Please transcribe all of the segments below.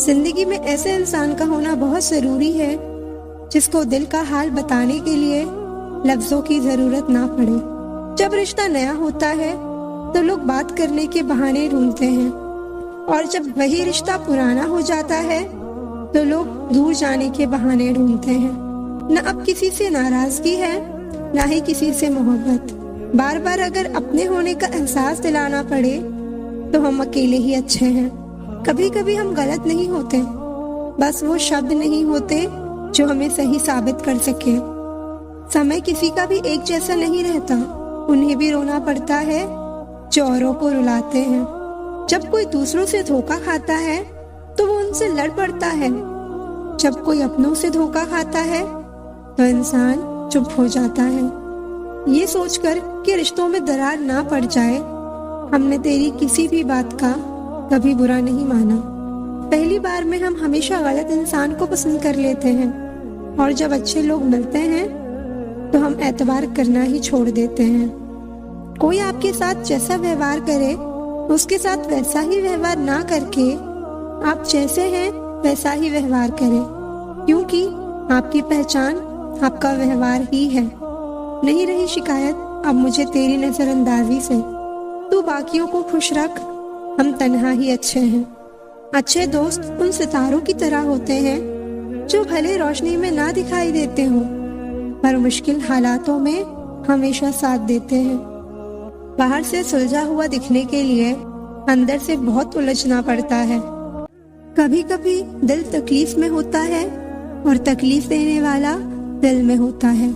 जिंदगी में ऐसे इंसान का होना बहुत जरूरी है जिसको दिल का हाल बताने के लिए लफ्जों की जरूरत ना पड़े। जब रिश्ता नया होता है तो लोग बात करने के बहाने ढूंढते हैं, और जब वही रिश्ता पुराना हो जाता है तो लोग दूर जाने के बहाने ढूंढते हैं। न अब किसी से नाराजगी है, ना ही किसी से मोहब्बत। बार बार अगर अपने होने का एहसास दिलाना पड़े तो हम अकेले ही अच्छे हैं। कभी कभी हम गलत नहीं होते, बस वो शब्द नहीं होते जो हमें सही साबित कर सके। समय किसी का भी एक जैसा नहीं रहता, उन्हें भी रोना पड़ता है जो औरों को रुलाते हैं। जब कोई दूसरों से धोखा खाता है तो वो उनसे लड़ पड़ता है, जब कोई अपनों से धोखा खाता है तो इंसान चुप हो जाता है, ये सोचकर कि रिश्तों में दरार ना पड़ जाए। हमने तेरी किसी भी बात का कभी बुरा नहीं माना। पहली बार में हम हमेशा गलत इंसान को पसंद कर लेते हैं, और जब अच्छे लोग मिलते हैं तो हम एतबार करना ही छोड़ देते हैं। कोई आपके साथ जैसा व्यवहार करे उसके साथ वैसा ही व्यवहार ना करके आप जैसे हैं वैसा ही व्यवहार करें, क्योंकि आपकी पहचान आपका व्यवहार ही है। नहीं रही शिकायत अब मुझे तेरी नजरअंदाजी से। तू बाकियों को खुश रख, हम तन्हा ही अच्छे हैं। अच्छे दोस्त उन सितारों की तरह होते हैं जो भले रोशनी में ना दिखाई देते हो पर मुश्किल हालातों में हमेशा साथ देते हैं। बाहर से सुलझा हुआ दिखने के लिए अंदर से बहुत उलझना पड़ता है। कभी कभी दिल तकलीफ में होता है और तकलीफ देने वाला दिल में होता है।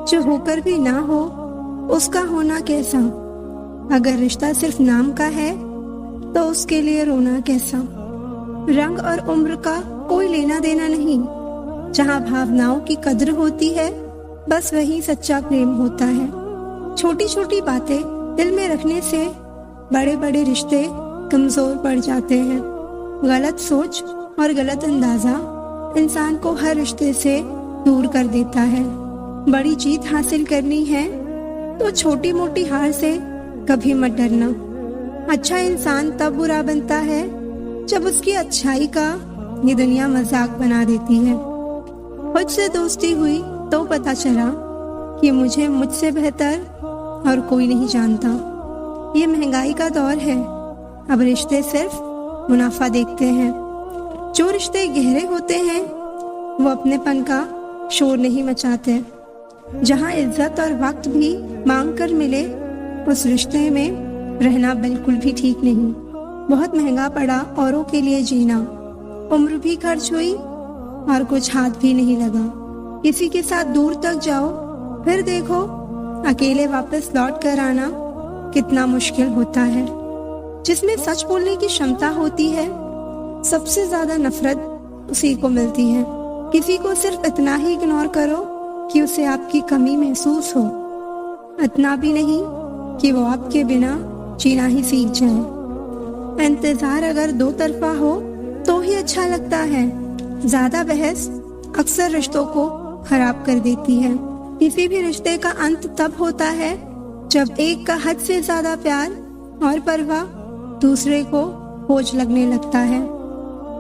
जो होकर भी ना हो उसका होना कैसा। अगर रिश्ता सिर्फ नाम का है तो उसके लिए रोना कैसा। रंग और उम्र का कोई लेना देना नहीं, जहाँ भावनाओं की कद्र होती है बस वही सच्चा प्रेम होता है। छोटी छोटी बातें दिल में रखने से बड़े बड़े रिश्ते कमजोर पड़ जाते हैं। गलत सोच और गलत अंदाजा इंसान को हर रिश्ते से दूर कर देता है। बड़ी जीत हासिल करनी है तो छोटी मोटी हार से कभी मत डरना। अच्छा इंसान तब बुरा बनता है जब उसकी अच्छाई का ये दुनिया मजाक बना देती है। खुद से दोस्ती हुई तो पता चला कि मुझे मुझसे बेहतर और कोई नहीं जानता। ये महंगाई का दौर है, अब रिश्ते सिर्फ मुनाफा देखते हैं। जो रिश्ते गहरे होते हैं वो अपनेपन का शोर नहीं मचाते। जहाँ इज्जत और वक्त भी मांग कर मिले उस रिश्ते में रहना बिल्कुल भी ठीक नहीं। बहुत महंगा पड़ा औरों के लिए जीना, उम्र भी खर्च हुई और कुछ हाथ भी नहीं लगा। किसी के साथ दूर तक जाओ फिर देखो अकेले वापस लौट कर आना कितना मुश्किल होता है। जिसमें सच बोलने की क्षमता होती है सबसे ज्यादा नफरत उसी को मिलती है। किसी को सिर्फ इतना ही इग्नोर करो कि उसे आपकी कमी महसूस हो, इतना भी नहीं कि वो आपके बिना जीना ही सीख जाए। इंतजार अगर दो तरफा हो तो ही अच्छा लगता है। ज्यादा बहस अक्सर रिश्तों को खराब कर देती है। किसी भी रिश्ते का अंत तब होता है जब एक का हद से ज्यादा प्यार और परवाह दूसरे को बोझ लगने लगता है।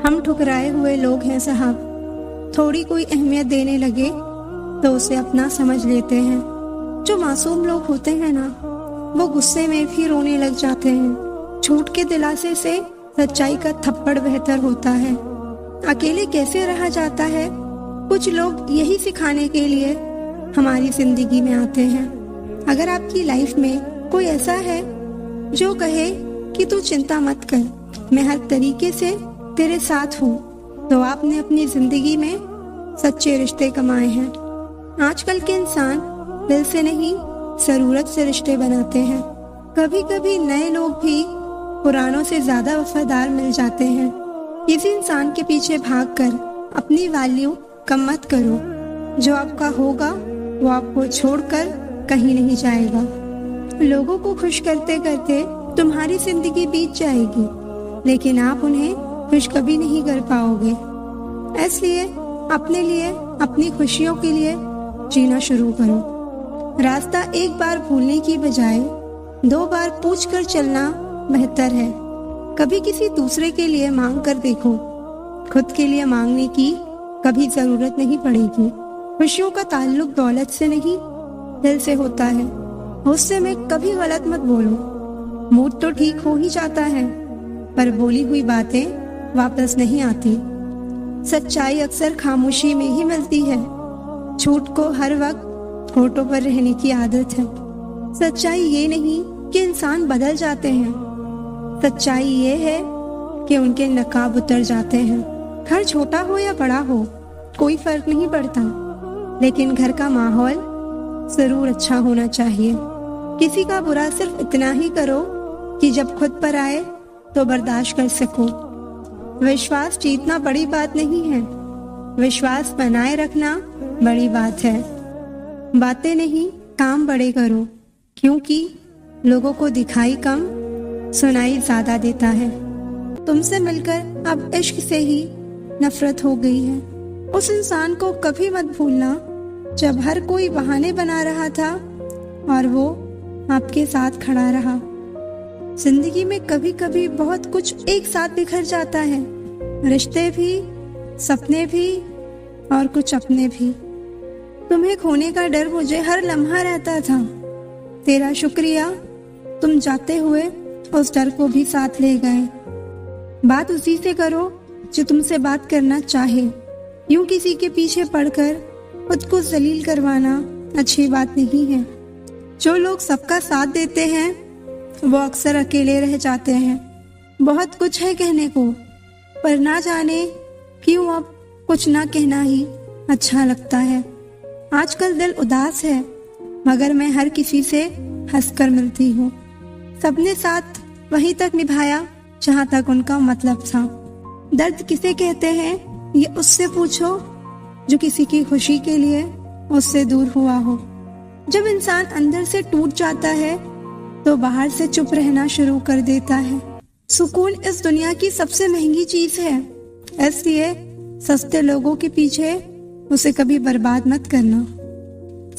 हम ठुकराए हुए लोग हैं साहब, थोड़ी कोई अहमियत देने लगे तो उसे अपना समझ लेते हैं। जो मासूम लोग होते हैं ना वो गुस्से में भी रोने लग जाते हैं। झूठ के दिलासे से सच्चाई का थप्पड़ बेहतर होता है। अकेले कैसे रहा जाता है, कुछ लोग यही सिखाने के लिए हमारी जिंदगी में आते हैं। अगर आपकी लाइफ में कोई ऐसा है जो कहे कि तू चिंता मत कर, मैं हर तरीके से तेरे साथ हूँ, तो आपने अपनी जिंदगी में सच्चे रिश्ते कमाए हैं। आजकल के इंसान दिल से नहीं जरूरत से रिश्ते बनाते हैं। कभी कभी नए लोग भी पुरानों से ज्यादा वफादार मिल जाते हैं। किसी इंसान के पीछे भागकर अपनी वैल्यू कम मत करो। जो आपका होगा वो आपको छोड़कर कहीं नहीं जाएगा। लोगों को खुश करते करते तुम्हारी जिंदगी बीत जाएगी, लेकिन आप उन्हें खुश कभी नहीं कर पाओगे। इसलिए अपने लिए, अपनी खुशियों के लिए जीना शुरू करो। रास्ता एक बार भूलने की बजाय 2 बार पूछ कर चलना बेहतर है। कभी किसी दूसरे के लिए मांग कर देखो, खुद के लिए मांगने की कभी जरूरत नहीं पड़ेगी। खुशियों का ताल्लुक दौलत से नहीं, दिल से होता है। गुस्से में कभी गलत मत बोलो। मूड तो ठीक हो ही जाता है, पर बोली हुई बातें वापस नहीं आती। सच्चाई अक्सर खामोशी में ही मिलती है। झूठ को हर वक्त होठों पर रहने की आदत है। सच्चाई ये नहीं कि इंसान बदल जाते हैं, सच्चाई ये है कि उनके नकाब उतर जाते हैं। घर छोटा हो या बड़ा हो कोई फर्क नहीं पड़ता, लेकिन घर का माहौल जरूर अच्छा होना चाहिए। किसी का बुरा सिर्फ इतना ही करो कि जब खुद पर आए तो बर्दाश्त कर सको। विश्वास जीतना बड़ी बात नहीं है, विश्वास बनाए रखना बड़ी बात है। बातें नहीं, काम बड़े करो, क्योंकि लोगों को दिखाई कम, सुनाई ज्यादा देता है। तुमसे मिलकर अब इश्क से ही नफरत हो गई है। उस इंसान को कभी मत भूलना जब हर कोई बहाने बना रहा था और वो आपके साथ खड़ा रहा। जिंदगी में कभी कभी बहुत कुछ एक साथ बिखर जाता है, रिश्ते भी, सपने भी और कुछ अपने भी। तुम्हें खोने का डर मुझे हर लम्हा रहता था। तेरा शुक्रिया, तुम जाते हुए उस डर को भी साथ ले गए। बात उसी से करो जो तुमसे बात करना चाहे। यूं किसी के पीछे पड़कर खुद को जलील करवाना अच्छी बात नहीं है। जो लोग सबका साथ देते हैं वो अक्सर अकेले रह जाते हैं। बहुत कुछ है कहने को, पर ना जाने क्यों अब कुछ ना कहना ही अच्छा लगता है। आजकल दिल उदास है, मगर मैं हर किसी से हंसकर मिलती हूँ। सबने साथ वहीं तक निभाया जहाँ तक उनका मतलब था। दर्द किसे कहते हैं ये उससे पूछो जो किसी की खुशी के लिए उससे दूर हुआ हो। जब इंसान अंदर से टूट जाता है तो बाहर से चुप रहना शुरू कर देता है। सुकून इस दुनिया की सबसे महंगी चीज है, इसलिए सस्ते लोगों के पीछे उसे कभी बर्बाद मत करना।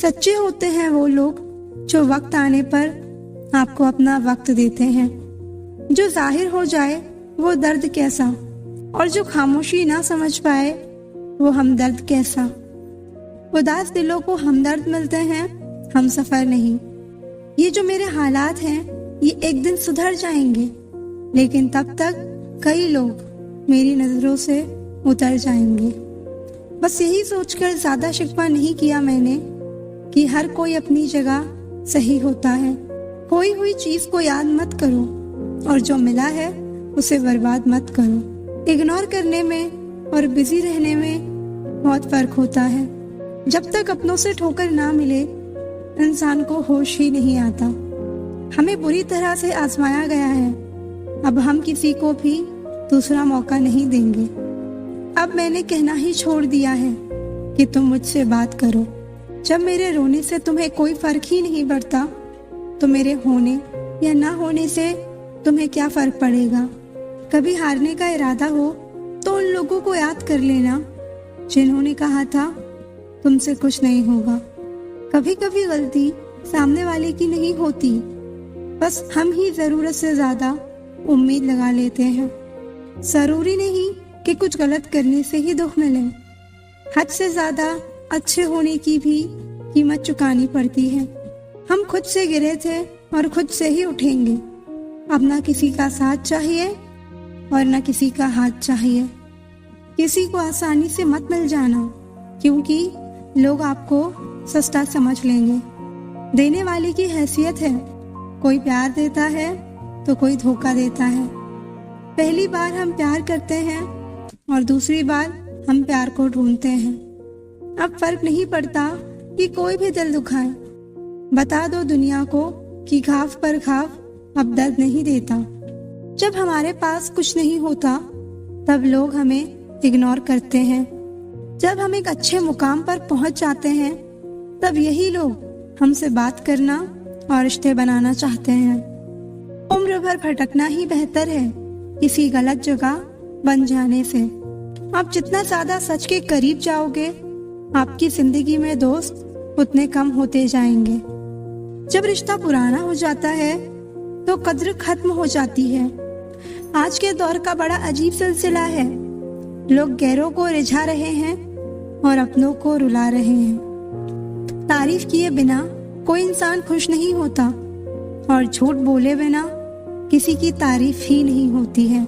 सच्चे होते हैं वो लोग जो वक्त आने पर आपको अपना वक्त देते हैं। जो जाहिर हो जाए वो दर्द कैसा, और जो खामोशी ना समझ पाए वो हमदर्द कैसा। उदास दिलों को हमदर्द मिलते हैं, हम सफर नहीं। ये जो मेरे हालात हैं ये एक दिन सुधर जाएंगे, लेकिन तब तक कई लोग मेरी नजरों से उतर जाएंगे। बस यही सोचकर ज्यादा शिकवा नहीं किया मैंने कि हर कोई अपनी जगह सही होता है। खोई हुई चीज को याद मत करो और जो मिला है उसे बर्बाद मत करो। इग्नोर करने में और बिजी रहने में बहुत फर्क होता है। जब तक अपनों से ठोकर ना मिले इंसान को होश ही नहीं आता। हमें बुरी तरह से आजमाया गया है, अब हम किसी को भी दूसरा मौका नहीं देंगे। अब मैंने कहना ही छोड़ दिया है कि तुम मुझसे बात करो। जब मेरे रोने से तुम्हें कोई फर्क ही नहीं पड़ता तो मेरे होने या ना होने से तुम्हें क्या फर्क पड़ेगा। कभी हारने का इरादा हो तो उन लोगों को याद कर लेना जिन्होंने कहा था तुमसे कुछ नहीं होगा। कभी कभी गलती सामने वाले की नहीं होती, बस हम ही जरूरत से ज्यादा उम्मीद लगा लेते हैं। जरूरी नहीं कि कुछ गलत करने से ही दुख मिले, हद से ज्यादा अच्छे होने की भी कीमत चुकानी पड़ती है। हम खुद से गिरे थे और खुद से ही उठेंगे। अब ना किसी का साथ चाहिए और ना किसी का हाथ चाहिए। किसी को आसानी से मत मिल जाना, क्योंकि लोग आपको सस्ता समझ लेंगे। देने वाले की हैसियत है, कोई प्यार देता है तो कोई धोखा देता है। पहली बार हम प्यार करते हैं और दूसरी बार हम प्यार को ढूंढते हैं। अब फर्क नहीं पड़ता कि कोई भी दिल दुखाए। बता दो दुनिया को कि घाव पर घाव अब दर्द नहीं देता। जब हमारे पास कुछ नहीं होता तब लोग हमें इग्नोर करते हैं। जब हम एक अच्छे मुकाम पर पहुंच जाते हैं तब यही लोग हमसे बात करना और रिश्ते बनाना चाहते हैं। उम्र भर भटकना ही बेहतर है किसी गलत जगह बन जाने से। आप जितना ज्यादा सच के करीब जाओगे आपकी जिंदगी में दोस्त उतने कम होते जाएंगे। जब रिश्ता पुराना हो जाता है तो कद्र खत्म हो जाती है। आज के दौर का बड़ा अजीब सिलसिला है। लोग गैरों को रिझा रहे हैं और अपनों को रुला रहे हैं। तारीफ किए बिना कोई इंसान खुश नहीं होता और झूठ बोले बिना किसी की तारीफ ही नहीं होती है।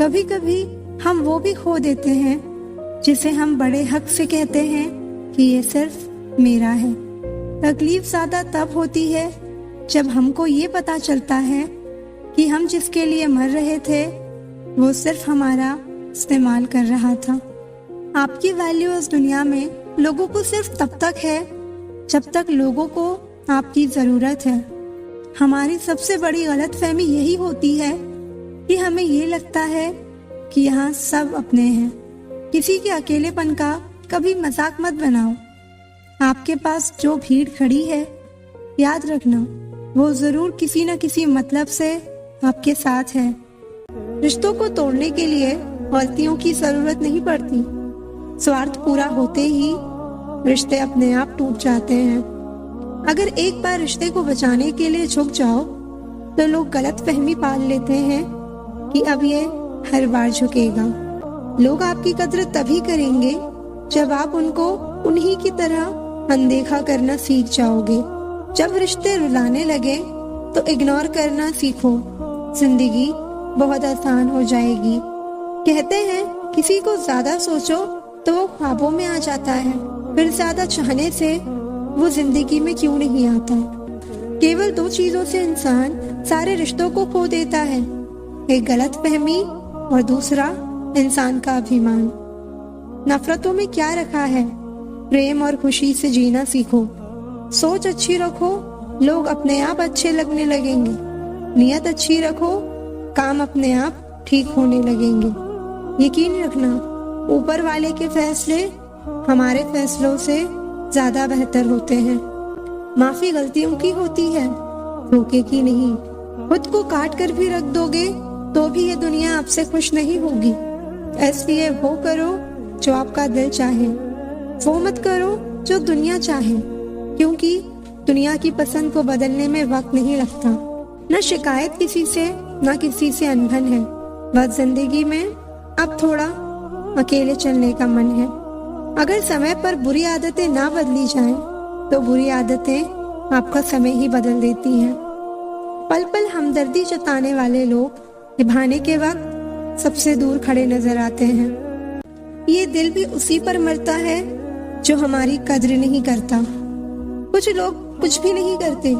कभी कभी हम वो भी खो देते हैं जिसे हम बड़े हक से कहते हैं कि ये सिर्फ मेरा है। तकलीफ ज़्यादा तब होती है जब हमको ये पता चलता है कि हम जिसके लिए मर रहे थे वो सिर्फ हमारा इस्तेमाल कर रहा था। आपकी वैल्यू इस दुनिया में लोगों को सिर्फ तब तक है जब तक लोगों को आपकी ज़रूरत है। हमारी सबसे बड़ी गलतफहमी यही होती है कि हमें ये लगता है कि यहाँ सब अपने हैं। किसी के अकेलेपन का कभी मजाक मत बनाओ। आपके पास जो भीड़ खड़ी है, याद रखना वो जरूर किसी न किसी मतलब से आपके साथ है। रिश्तों को तोड़ने के लिए गलतियों की जरूरत नहीं पड़ती। स्वार्थ पूरा होते ही रिश्ते अपने आप टूट जाते हैं। अगर एक बार रिश्ते को बचाने के लिए झुक जाओ तो लोग गलत फहमी पाल लेते हैं कि अब ये हर बार झुकेगा। लोग आपकी कदर तभी करेंगे जब आप उनको उन्हीं की तरह अनदेखा करना सीख जाओगे। जब रिश्ते रुलाने लगे तो इग्नोर करना सीखो। जिंदगी बहुत आसान हो जाएगी। कहते हैं किसी को ज्यादा सोचो तो वो ख्वाबों में आ जाता है, फिर ज्यादा चाहने से वो जिंदगी में क्यों नहीं आता। केवल दो चीजों से इंसान सारे रिश्तों को खो देता है, एक गलतफहमी और दूसरा इंसान का अभिमान। नफरतों में क्या रखा है, प्रेम और खुशी से जीना सीखो। सोच अच्छी रखो, लोग अपने आप अच्छे लगने लगेंगे। नियत अच्छी रखो, काम अपने आप ठीक होने लगेंगे। यकीन रखना ऊपर वाले के फैसले हमारे फैसलों से ज्यादा बेहतर होते हैं। माफी गलतियों की होती है, धोखे की नहीं। खुद को काट कर भी रख दोगे तो भी ये दुनिया आपसे खुश नहीं होगी। इसलिए वो करो जो आपका दिल चाहे, वो मत करो जो दुनिया चाहे, क्योंकि दुनिया की पसंद को बदलने में वक्त नहीं लगता। न शिकायत किसी से न किसी से अनबन है, बस जिंदगी में अब थोड़ा अकेले चलने का मन है। अगर समय पर बुरी आदतें ना बदली जाएं, तो बुरी आदतें आपका समय ही बदल देती हैं। पल पल हमदर्दी जताने वाले लोग निभाने के वक्त सबसे दूर खड़े नजर आते हैं। ये दिल भी उसी पर मरता है जो हमारी कद्र नहीं करता। कुछ लोग कुछ भी नहीं करते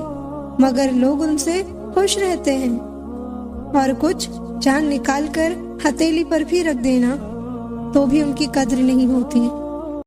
मगर लोग उनसे खुश रहते हैं, और कुछ जान निकाल कर हथेली पर भी रख देना तो भी उनकी कद्र नहीं होती।